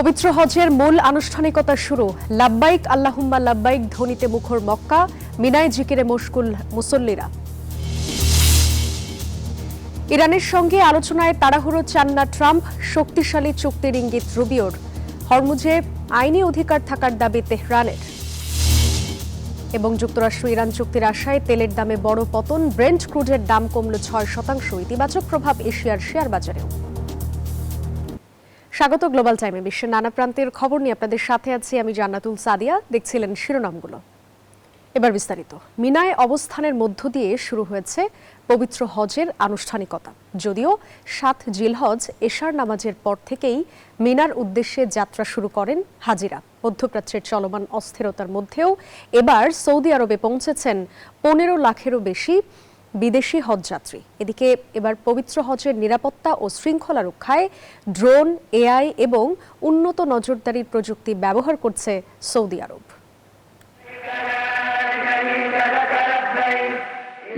পবিত্র হজের মূল আনুষ্ঠানিকতা শুরু। লাব্বাইক আল্লাহুম্মা লাব্বাইক ধ্বনিতে মুখর মক্কা, মিনায় জিকিরে মশগুল মুসল্লিরা। ইরানের সঙ্গে আলোচনায় তাড়াহুড়ো চান না ট্রাম্প, শক্তিশালী চুক্তির ইঙ্গিত রুবিওর। হরমুজে আইনি অধিকার থাকার দাবি তেহরানের। এবং যুক্তরাষ্ট্র ইরান চুক্তির আশায় তেলের দামে বড় পতন, ব্রেন্ট ক্রুডের দাম কমল 6%, ইতিবাচক প্রভাব এশিয়ার শেয়ার বাজারেও। স্বাগত গ্লোবাল টাইমে। বিশ্বের নানা প্রান্তের খবর নিয়ে আপনাদের সাথে আছি আমি জান্নাতুল সাদিয়া। দেখছিলেন শিরোনামগুলো, এবার বিস্তারিত। মিনায় অবস্থানের মধ্য দিয়ে শুরু হয়েছে পবিত্র হজের আনুষ্ঠানিকতা। যদিও 7 জিলহজ এশার নামাজের পর থেকেই মিনার উদ্দেশ্যে যাত্রা শুরু করেন হাজিরা। মধ্যপ্রাচ্যের চলমান অস্থিরতার মধ্যেও এবার সৌদি আরবে পৌঁছেছেন 15 লাখেরও বেশি বিদেশি হজযাত্রী। এদিকে এবার পবিত্র হজের নিরাপত্তা ও শৃঙ্খলা রক্ষায় ড্রোন, এআই এবং উন্নত নজরদারির প্রযুক্তি ব্যবহার করছে সৌদি আরব।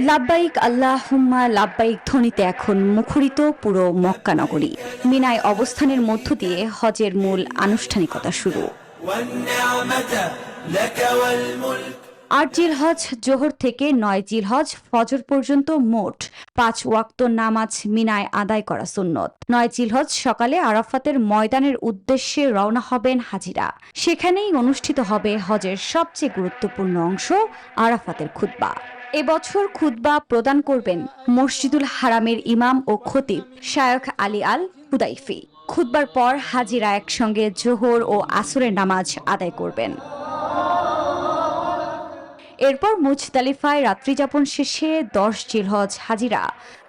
লাব্বাইক আল্লাহুম্মা লাব্বাইক ধ্বনিতে এখন মুখরিত পুরো মক্কা নগরী। মিনায় অবস্থানের মধ্য দিয়ে হজের মূল আনুষ্ঠানিকতা শুরু। 8 জিলহজ জোহর থেকে 9 জিলহজ ফজর পর্যন্ত মোট 5 ওয়াক্ত নামাজ মিনায় আদায় করা সুন্নত। 9 জিলহজ সকালে আরাফাতের ময়দানের উদ্দেশ্যে রওনা হবেন হাজিরা। সেখানেই অনুষ্ঠিত হবে হজের সবচেয়ে গুরুত্বপূর্ণ অংশ, আরাফাতের খুতবা। এবছর খুতবা প্রদান করবেন মসজিদুল হারামের ইমাম ও খতিব শায়খ আলী আল হুদাইফি। খুতবার পর হাজিরা একসঙ্গে জোহর ও আসরের নামাজ আদায় করবেন। এরপর মুজদালিফায় রাত্রিযাপন শেষে 10 জিলহজ হাজিরা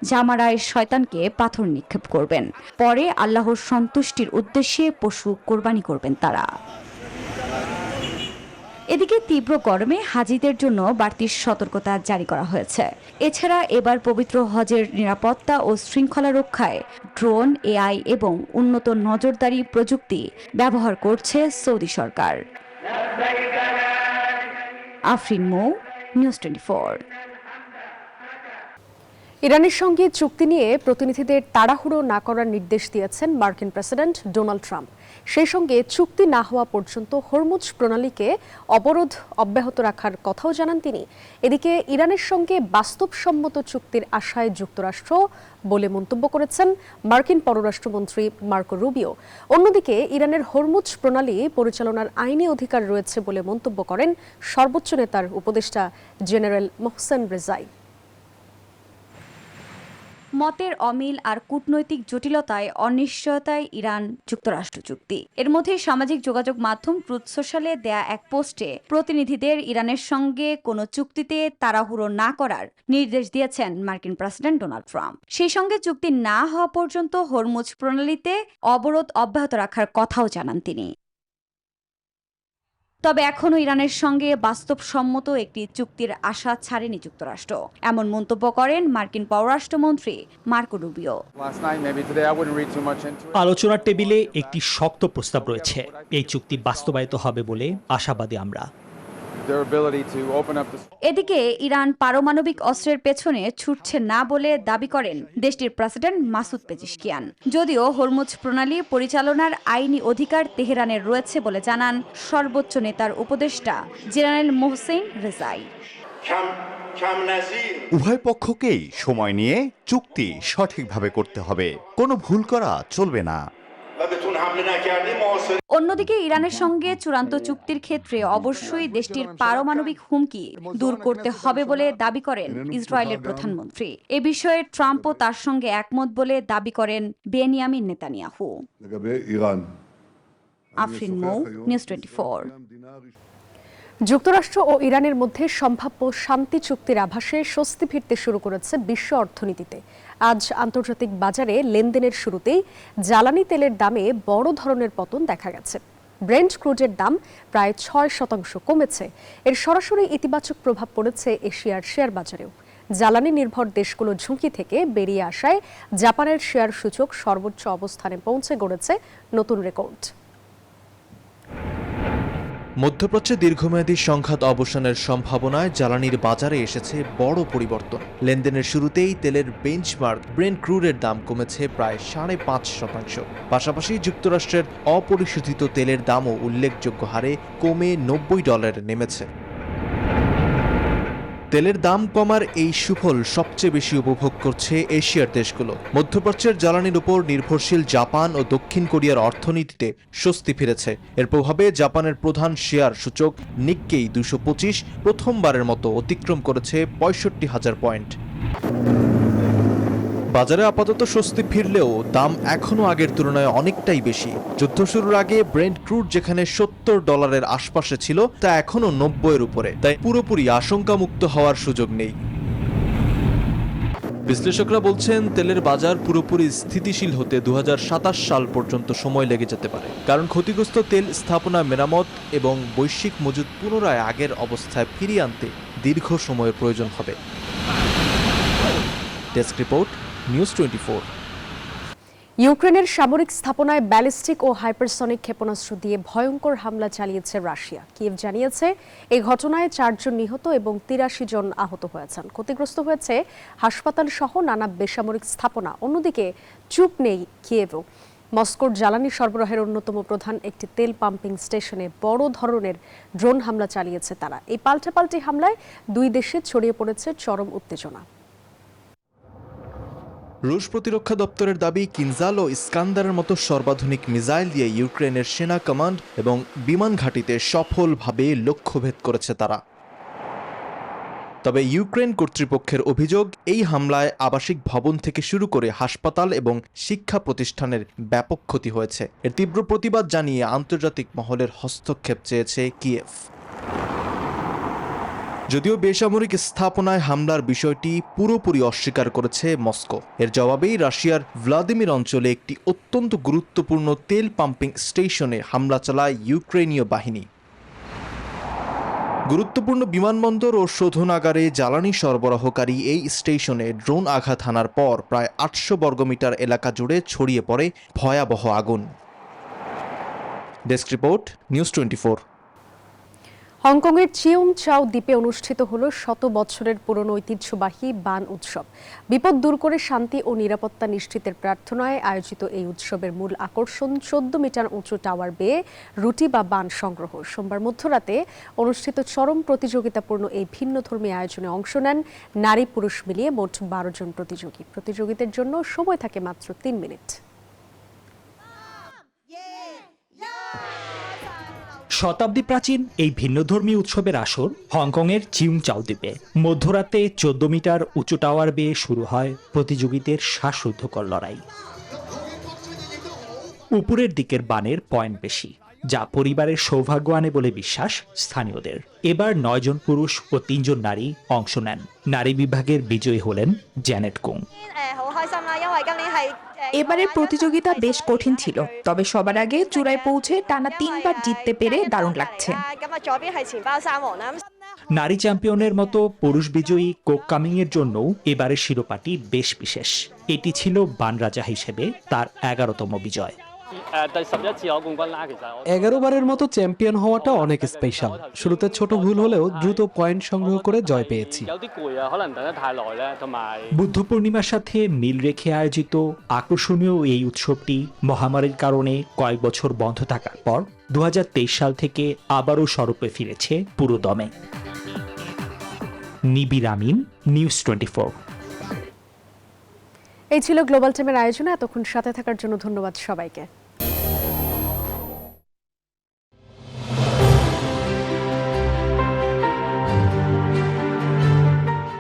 জামারায় শয়তানকে পাথর নিক্ষেপ করবেন। পরে আল্লাহর সন্তুষ্টির উদ্দেশ্যে পশু কোরবানি করবেন তারা। এদিকে তীব্র গরমে হাজিদের জন্য বাড়তি সতর্কতা জারি করা হয়েছে। এছাড়া এবার পবিত্র হজের নিরাপত্তা ও শৃঙ্খলা রক্ষায় ড্রোন, এআই এবং উন্নত নজরদারি প্রযুক্তি ব্যবহার করছে সৌদি সরকার। আফরিন মৌ, নিউজ 24। ইরানের সঙ্গে চুক্তি নিয়ে প্রতিনিধিদের তাড়াহুড়ো না করার নির্দেশ দিয়েছেন মার্কিন প্রেসিডেন্ট ডোনাল্ড ট্রাম্প। সেই সঙ্গে চুক্তি না হওয়া পর্যন্ত হরমুজ প্রণালীকে অবরোধ অব্যাহত রাখার কথাও জানান তিনি। এদিকে ইরানের সঙ্গে বাস্তবসম্মত চুক্তির আশায় যুক্তরাষ্ট্র বলে মন্তব্য করেছেন মার্কিন পররাষ্ট্রমন্ত্রী মার্কো রুবিও। অন্যদিকে ইরানের হরমুজ প্রণালী পরিচালনার আইনি অধিকার রয়েছে বলে মন্তব্য করেন সর্বোচ্চ নেতার উপদেষ্টা জেনারেল মোহসেন রেজাই। মতের অমিল আর কূটনৈতিক জটিলতায় অনিশ্চয়তায় ইরান যুক্তরাষ্ট্র চুক্তি। এর মধ্যে সামাজিক যোগাযোগ মাধ্যম ট্রুথ সোশ্যালে দেয়া এক পোস্টে প্রতিনিধিদের ইরানের সঙ্গে কোনো চুক্তিতে তাড়াহুড়ো না করার নির্দেশ দিয়েছেন মার্কিন প্রেসিডেন্ট ডোনাল্ড ট্রাম্প। সেই সঙ্গে চুক্তি না হওয়া পর্যন্ত হরমুজ প্রণালীতে অবরোধ অব্যাহত রাখার কথাও জানান তিনি। তবে এখনও ইরানের সঙ্গে বাস্তবসম্মত একটি চুক্তির আশা ছাড়েনি যুক্তরাষ্ট্র, এমন মন্তব্য করেন মার্কিন পররাষ্ট্রমন্ত্রী মার্কো রুবিও। আলোচনার টেবিলে একটি শক্ত প্রস্তাব রয়েছে। এই চুক্তি বাস্তবায়িত হবে বলে আশাবাদী আমরা। এদিকে ইরান পারমাণবিক অস্ত্রের পেছনে ছুটছে না বলে দাবি করেন দেশটির প্রেসিডেন্ট মাসুদ পেজিশকিয়ান। যদিও হরমুজ প্রণালী পরিচালনার আইনি অধিকার তেহরানের রয়েছে বলে জানান সর্বোচ্চ নেতার উপদেষ্টা জেনারেল মোহসেন রেজাই। উভয় পক্ষকেই সময় নিয়ে চুক্তি সঠিকভাবে করতে হবে, কোনো ভুল করা চলবে না। অন্যদিকে ইরানের সঙ্গে চূড়ান্ত চুক্তির ক্ষেত্রে অবশ্যই দেশটির পারমাণবিক হুমকি দূর করতে হবে বলে দাবি করেন ইসরায়েলের প্রধানমন্ত্রী। এ বিষয়ে ট্রাম্পও তার সঙ্গে একমত বলে দাবি করেন বেনিয়ামিন নেতানিয়াহু। আফরিন মৌ, নিউজ 24। যুক্তরাষ্ট্র ও ইরানের মধ্যে সম্ভাব্য শান্তি চুক্তির আভাসে স্বস্তি ফিরতে শুরু করেছে বিশ্ব অর্থনীতিতে। আজ আন্তর্জাতিক বাজারে লেনদেনের শুরুতেই জ্বালানি তেলের দামে বড় ধরনের পতন দেখা গেছে। ব্রেন্ট ক্রুডের দাম প্রায় 6% কমেছে। এর সরাসরি ইতিবাচক প্রভাব পড়েছে এশিয়ার শেয়ার বাজারেও। জ্বালানি নির্ভর দেশগুলো ঝুঁকি থেকে বেরিয়ে আসায় জাপানের শেয়ার সূচক সর্বোচ্চ অবস্থানে পৌঁছে গড়েছে নতুন রেকর্ড। মধ্যপ্রাচ্যে দীর্ঘমেয়াদী সংঘাত অবসানের সম্ভাবনায় জ্বালানির বাজারে এসেছে বড় পরিবর্তন। লেনদেনের শুরুতেই তেলের বেঞ্চমার্ক ব্রেন্ট ক্রুডের দাম কমেছে প্রায় 5.5%। পাশাপাশি যুক্তরাষ্ট্রের অপরিশোধিত তেলের দামও উল্লেখযোগ্য হারে কমে $90 নেমেছে। তেলের দাম কমার এই সুফল সবচেয়ে বেশি উপভোগ করছে এশিয়ার দেশগুলো। মধ্যপ্রাচ্যের জ্বালানির উপর নির্ভরশীল জাপান ও দক্ষিণ কোরিয়ার অর্থনীতিতে স্বস্তি ফিরেছে। এর প্রভাবে জাপানের প্রধান শেয়ার সূচক নিক্কেই 225 প্রথমবারের মতো অতিক্রম করেছে 65,000 পয়েন্ট। বাজারে আপাতত স্বস্তি ফিরলেও দাম এখনও আগের তুলনায় অনেকটাই বেশি। যুদ্ধ শুরুর আগে ব্রেন্ট ক্রুড যেখানে $70 আশপাশে ছিল, তা এখনও 90-এর উপরে, তাই পুরোপুরি আশঙ্কামুক্ত হওয়ার সুযোগ নেই। বিশ্লেষকরা বলছেন তেলের বাজার পুরোপুরি স্থিতিশীল হতে 2027 সাল পর্যন্ত সময় লেগে যেতে পারে, কারণ ক্ষতিগ্রস্ত তেল স্থাপনা মেরামত এবং বৈশ্বিক মজুদ পুনরায় আগের অবস্থায় ফিরিয়ে আনতে দীর্ঘ সময়ের প্রয়োজন হবে। Desk report, news 24। ইউক্রেনের সামরিক স্থাপনায় ব্যালিস্টিক ও হাইপারসনিক ক্ষেপণাস্ত্র দিয়ে ভয়ঙ্কর হামলা চালিয়েছে রাশিয়া। কিয়েভ জানিয়েছে এই ঘটনায় 4 জন নিহত এবং 83 জন আহত হয়েছেন। ক্ষতিগ্রস্ত হয়েছে হাসপাতাল সহ নানা বেসামরিক স্থাপনা। অন্যদিকে চুপ নেই কিয়েভও। মস্কোর জ্বালানি সরবরাহের অন্যতম প্রধান একটি তেল পাম্পিং স্টেশনে বড় ধরনের ড্রোন হামলা চালিয়েছে তারা। এই পাল্টাপাল্টি হামলায় দুই দেশে ছড়িয়ে পড়েছে চরম উত্তেজনা। রুশ প্রতিরক্ষা দপ্তরের দাবি, কিনজাল ও ইস্কান্দারের মতো সর্বাধুনিক মিসাইল দিয়ে ইউক্রেনের সেনা কমান্ড এবং বিমান ঘাঁটিতে সফলভাবে লক্ষ্যভেদ করেছে তারা। তবে ইউক্রেন কর্তৃপক্ষের অভিযোগ, এই হামলায় আবাসিক ভবন থেকে শুরু করে হাসপাতাল এবং শিক্ষা প্রতিষ্ঠানের ব্যাপক ক্ষতি হয়েছে। এর তীব্র প্রতিবাদ জানিয়ে আন্তর্জাতিক মহলের হস্তক্ষেপ চেয়েছে কিয়েভ। যদিও বেসামরিক স্থাপনায় হামলার বিষয়টি পুরোপুরি অস্বীকার করেছে মস্কো। এর জবাবেই রাশিয়ার ভ্লাদিমির অঞ্চলে একটি অত্যন্ত গুরুত্বপূর্ণ তেল পাম্পিং স্টেশনে হামলা চালায় ইউক্রেনীয় বাহিনী। গুরুত্বপূর্ণ বিমানবন্দর ও শোধনাগারে জ্বালানি সরবরাহকারী এই স্টেশনে ড্রোন আঘাত হানার পর প্রায় 800 বর্গমিটার এলাকা জুড়ে ছড়িয়ে পড়ে ভয়াবহ আগুন। Desk report, news 24। হংকংয়ের চিউং চাও দ্বীপে অনুষ্ঠিত হলো 100 বছরের পুরনো ঐতিহ্যবাহী বান উৎসব। বিপদ দূর করে শান্তি ও নিরাপত্তা নিশ্চিতের প্রার্থনায় আয়োজিত এই উৎসবের মূল আকর্ষণ 14 মিটার উঁচু টাওয়ার বেয়ে রুটি বা বান সংগ্রহ। সোমবার মধ্যরাতে অনুষ্ঠিত চরম প্রতিযোগিতাপূর্ণ এই ভিন্নধর্মী আয়োজনে অংশ নেন নারী পুরুষ মিলিয়ে মোট 12 জন প্রতিযোগী। প্রতিযোগিতার জন্য সময় থাকে মাত্র 3 মিনিট। শতাব্দী প্রাচীন এই ভিন্নধর্মী উৎসবের আসর হংকংয়ের চিউংচাও দ্বীপে। মধ্যরাতে 14 মিটার উঁচু টাওয়ার বেয়ে শুরু হয় প্রতিযোগীদের শ্বাসরুদ্ধকর লড়াই। উপরের দিকের বানের পয়েন্ট বেশি, যা পরিবারের সৌভাগ্য আনে বলে বিশ্বাস স্থানীয়দের। এবার 9 জন পুরুষ ও 3 জন নারী অংশ নেন। নারী বিভাগের বিজয়ী হলেন জ্যানেট কুং। এবারের প্রতিযোগিতা বেশ কঠিন ছিল, তবে সবার আগে চূড়ায় পৌঁছে টানা 3 বার জিততে পেরে দারুণ লাগছে। নারী চ্যাম্পিয়নের মতো পুরুষ বিজয়ী কোক কামিং এর জন্য এবারের শিরোপাটি বেশ বিশেষ। এটি ছিল বান রাজা হিসেবে তার 11তম বিজয়। 11 বারের মতো চ্যাম্পিয়ন হওয়াটা অনেক স্পেশাল। শুরুতে ছোট ভুল হলেও দ্রুত পয়েন্ট সংগ্রহ করে জয় পেয়েছি। বুদ্ধ পূর্ণিমার সাথে মিল রেখে আয়োজিত আকর্ষণীয় এই উৎসবটি মহামারীর কারণে কয়েক বছর বন্ধ থাকার পর 2023 সাল থেকে আবারও স্বরূপে ফিরেছে পুরো দমে। নিবির আমিন, নিউজ 24। এই ছিল গ্লোবাল টাইমের আয়োজনে। এতক্ষণ সাথে থাকার জন্য ধন্যবাদ সবাইকে।